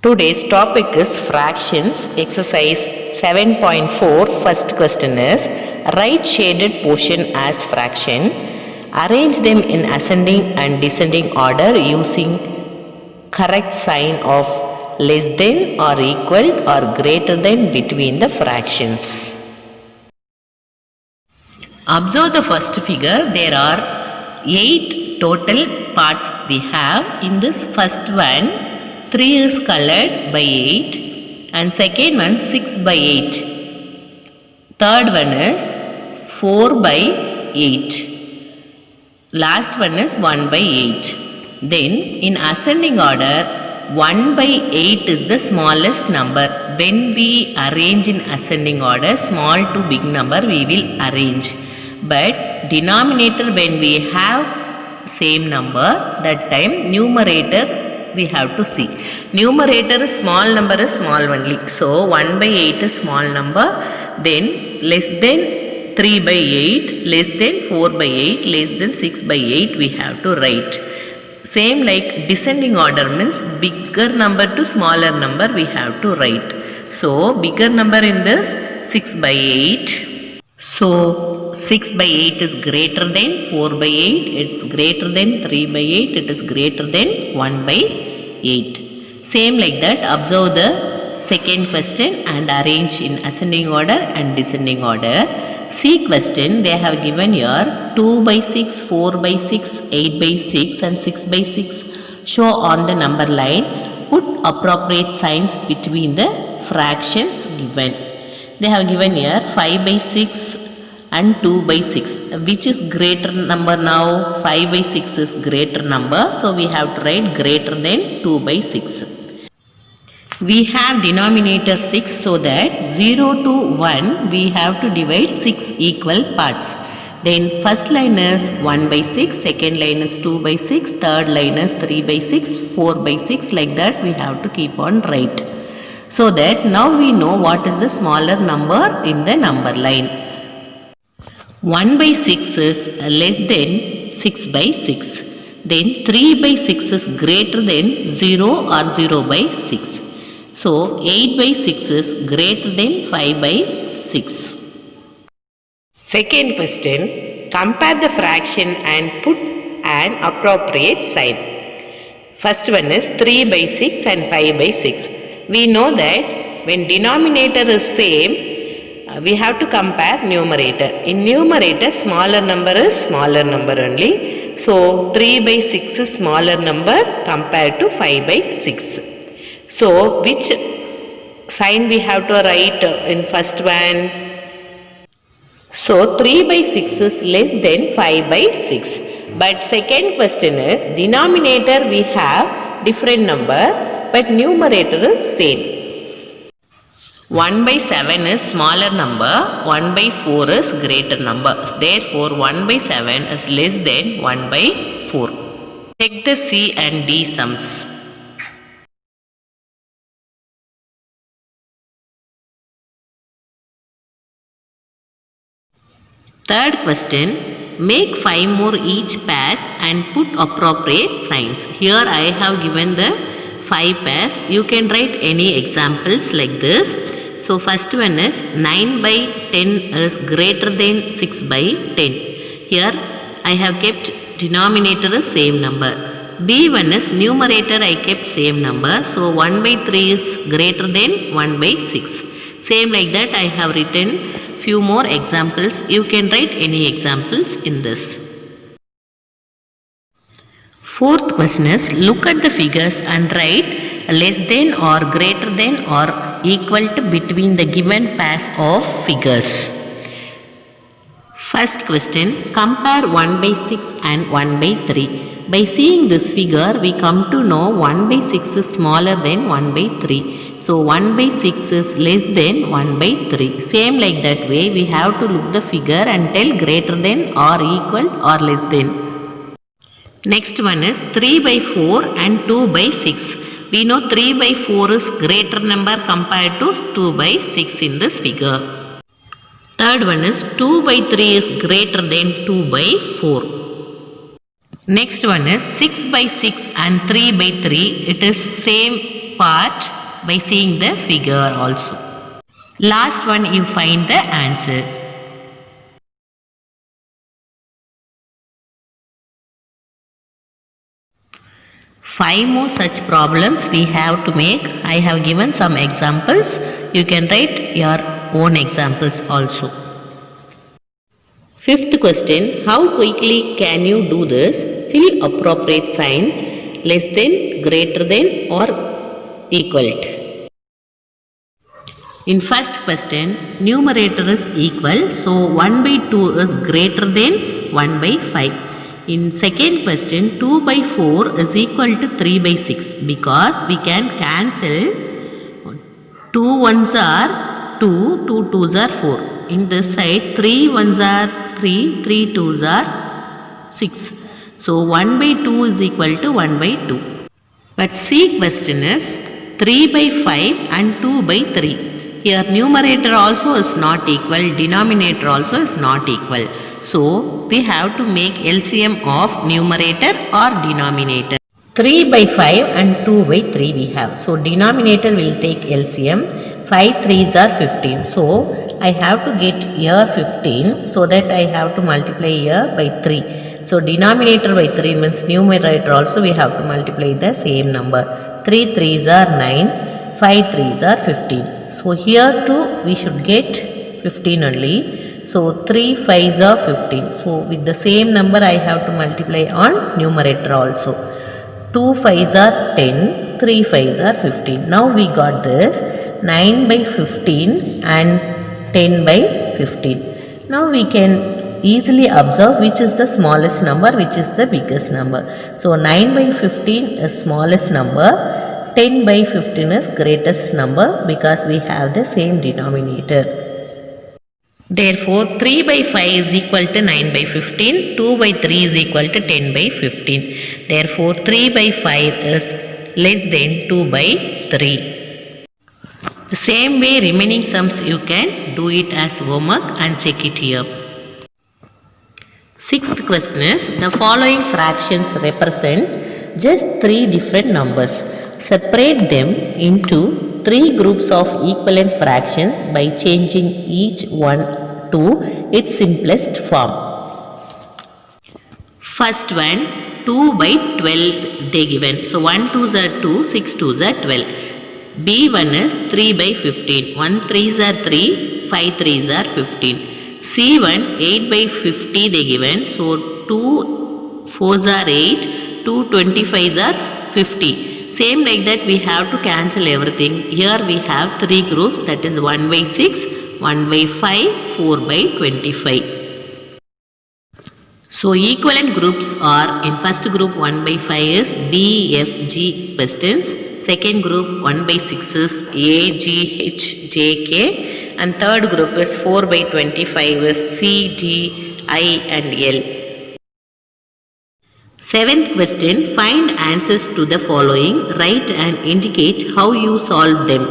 Today's topic is fractions. Exercise 7.4. First question is write shaded portion as fraction. Arrange them in ascending and descending order using correct sign of less than or equal or greater than between the fractions. Observe the first figure. There are 8 total parts we have. In this first one, 3 is colored by 8 and second one 6 by 8. Third one is 4 by 8. Last one is 1 by 8. Then in ascending order, 1 by 8 is the smallest number. When we arrange in ascending order, small to big number we will arrange. But denominator, when we have same number, that time numerator we have to see. Numerator is small number is small only. So 1 by 8 is small number. Then less than 3 by 8, less than 4 by 8, less than 6 by 8 we have to write. Same like descending order means bigger number to smaller number we have to write. So bigger number in this 6 by 8. So 6 by 8 is greater than 4 by 8, it's greater than 3 by 8, it is greater than 1 by 8. Same like that, observe the second question and arrange in ascending order and descending order. See question, they have given here 2 by 6, 4 by 6, 8 by 6 and 6 by 6 show on the number line. Put appropriate signs between the fractions given. They have given here 5 by 6 and 2 by 6. Which is greater number now? 5 by 6 is greater number. So we have to write greater than 2 by 6. We have denominator 6, so that 0 to 1 we have to divide 6 equal parts. Then first line is 1 by 6, second line is 2 by 6, third line is 3 by 6, 4 by 6, like that we have to keep on write. So that now we know what is the smaller number in the number line. 1 by 6 is less than 6 by 6. Then 3 by 6 is greater than 0 or 0 by 6. So 8 by 6 is greater than 5 by 6. Second question, compare the fraction and put an appropriate sign. First one is 3 by 6 and 5 by 6. We know that when denominator is same, we have to compare numerator. In numerator, smaller number is smaller number only. So 3 by 6 is smaller number compared to 5 by 6. So which sign we have to write in first one? So 3 by 6 is less than 5 by 6. But second question is denominator we have different number but numerator is same. 1 by 7 is smaller number, 1 by 4 is greater number. Therefore 1 by 7 is less than 1 by 4. Check the C and D sums. Third question, make 5 more each pairs and put appropriate signs. Here I have given the 5 pairs. You can write any examples like this. So first one is 9 by 10 is greater than 6 by 10. Here I have kept denominator as same number. B1 is numerator I kept same number. So 1 by 3 is greater than 1 by 6. Same like that I have written few more examples. You can write any examples in this. Fourth question is look at the figures and write less than or greater than or equal to between the given pairs of figures. First question, compare 1 by 6 and 1 by 3. By seeing this figure, we come to know 1 by 6 is smaller than 1 by 3. So 1 by 6 is less than 1 by 3. Same like that way, we have to look the figure and tell greater than or equal or less than. Next one is 3 by 4 and 2 by 6. We know 3 by 4 is greater number compared to 2 by 6 in this figure. Third one is 2 by 3 is greater than 2 by 4. Next one is 6 by 6 and 3 by 3. It is same part by seeing the figure also. Last one you find the answer. Five more such problems we have to make. I have given some examples. You can write your own examples also. Fifth question, how quickly can you do this? Fill appropriate sign less than, greater than or equal to. In first question, numerator is equal, so 1 by 2 is greater than 1 by 5. In second question, 2 by 4 is equal to 3 by 6 because we can cancel 2 ones are 2, 2 twos are 4. In this side, 3 ones are 3, 3 twos are 6. So 1 by 2 is equal to 1 by 2. But C question is 3 by 5 and 2 by 3. Here numerator also is not equal, denominator also is not equal. So we have to make LCM of numerator or denominator. 3 by 5 and 2 by 3 we have. So denominator will take LCM. 5 3s are 15. So I have to get here 15 so that I have to multiply here by 3. So denominator by 3 means numerator also we have to multiply the same number. 3 3s are 9, 5 3s are 15. So here too we should get 15 only. So 3 5s are 15. So with the same number I have to multiply on numerator also. 2 5s are 10, 3 5s are 15. Now we got this 9 by 15 and 10 by 15. Now we can easily observe which is the smallest number, which is the biggest number. So 9 by 15 is smallest number, 10 by 15 is greatest number because we have the same denominator. Therefore 3 by 5 is equal to 9 by 15, 2 by 3 is equal to 10 by 15. Therefore 3 by 5 is less than 2 by 3. The same way remaining sums you can do it as homework and check it here. Sixth question is, the following fractions represent just 3 different numbers. Separate them into 3 groups of equivalent fractions by changing each one to its simplest form. First one, 2 by 12 they given. So 1 2s are 2, 6 2s are 12. B1 is 3 by 15. 1 3s are 3, 5 3s are 15. C1 8 by 50 they given. So 2 4s are 8, 2 25s are 50. Same like that we have to cancel everything. Here we have 3 groups, that is 1 by 6, 1 by 5, 4 by 25. So equivalent groups are, in first group 1 by 5 is B, F, G questions. Second group 1 by 6 is A, G, H, J, K. And third group is 4 by 25 is C, D, I and L. Seventh question, find answers to the following. Write and indicate how you solve them.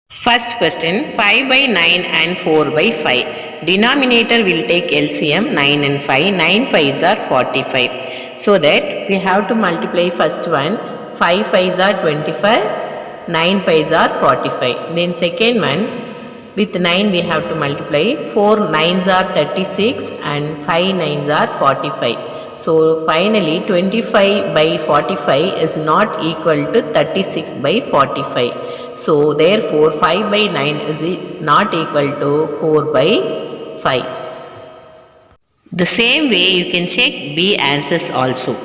First question, 5 by 9 and 4 by 5. Denominator will take LCM 9 and 5. 9 5s are 45. So that we have to multiply first one. 5 5s are 25. 9 5s are 45. Then second one, with 9 we have to multiply. 4 9s are 36 and 5 9s are 45. So finally 25 by 45 is not equal to 36 by 45. So therefore 5 by 9 is not equal to 4 by 5. The same way you can check B answers also.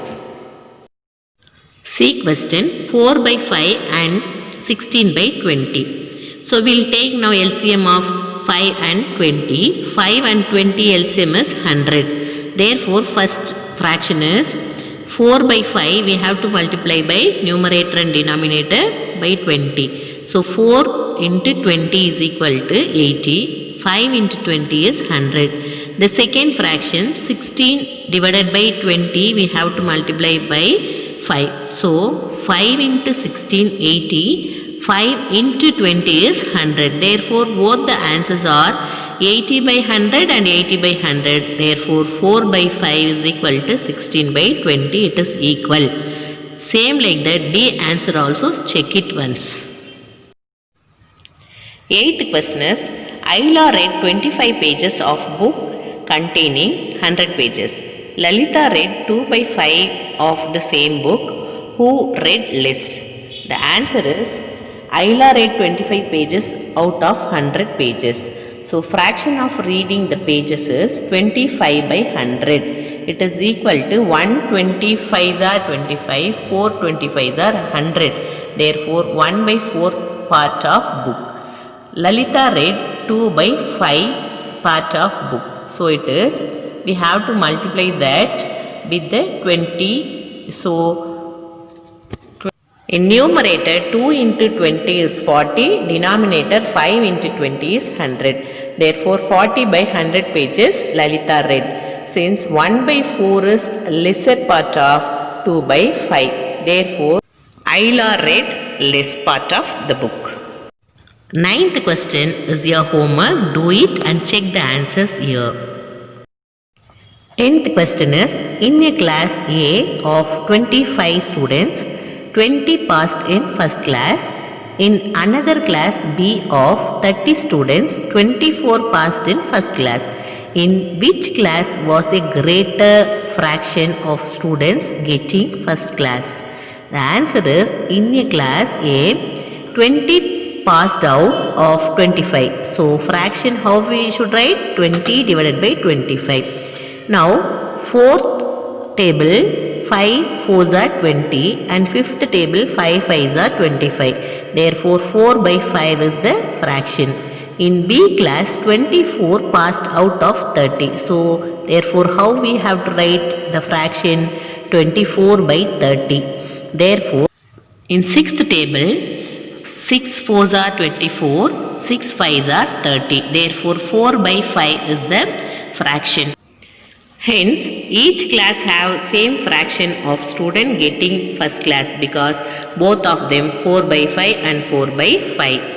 C question, 4 by 5 and 16 by 20. So we will take now LCM of 5 and 20. 5 and 20 LCM is 100. Therefore first fraction is 4 by 5 we have to multiply by numerator and denominator by 20. So 4 into 20 is equal to 80. 5 into 20 is 100. The second fraction 16 divided by 20 we have to multiply by 5. So 5 into 16 80. 5 into 20 is 100. Therefore both the answers are 80 by 100 and 80 by 100. Therefore 4 by 5 is equal to 16 by 20. It is equal. Same like that, D answer also check it once. 8th question is, Ayla read 25 pages of book containing 100 pages. Lalita read 2 by 5 of the same book. Who read less? The answer is, Ayla read 25 pages out of 100 pages. So fraction of reading the pages is 25 by 100. It is equal to 125s are 25, 425s are 100. Therefore 1 by 4 part of book. Lalita read 2 by 5 part of book. So it is, we have to multiply that with the 20. So in numerator 2 into 20 is 40, denominator 5 into 20 is 100. Therefore 40 by 100 pages Lalita read. Since 1 by 4 is lesser part of 2 by 5. Therefore Ayla read less part of the book. 9th question is your homework. Do it and check the answers here. 10th question is, in a class A of 25 students, 20 passed in first class. In another class B of 30 students, 24 passed in first class. In which class was a greater fraction of students getting first class? The answer is, in a class A, 20 passed out of 25. So fraction how we should write? 20 divided by 25. Now 4th table 5 4s are 20 and 5th table 5 5s are 25. Therefore 4 by 5 is the fraction. In B class 24 passed out of 30. So therefore how we have to write the fraction? 24 by 30. Therefore in 6th table 6 4s are 24, 6 5s are 30. Therefore 4 by 5 is the fraction. Hence, each class have same fraction of student getting first class because both of them 4 by 5 and 4 by 5.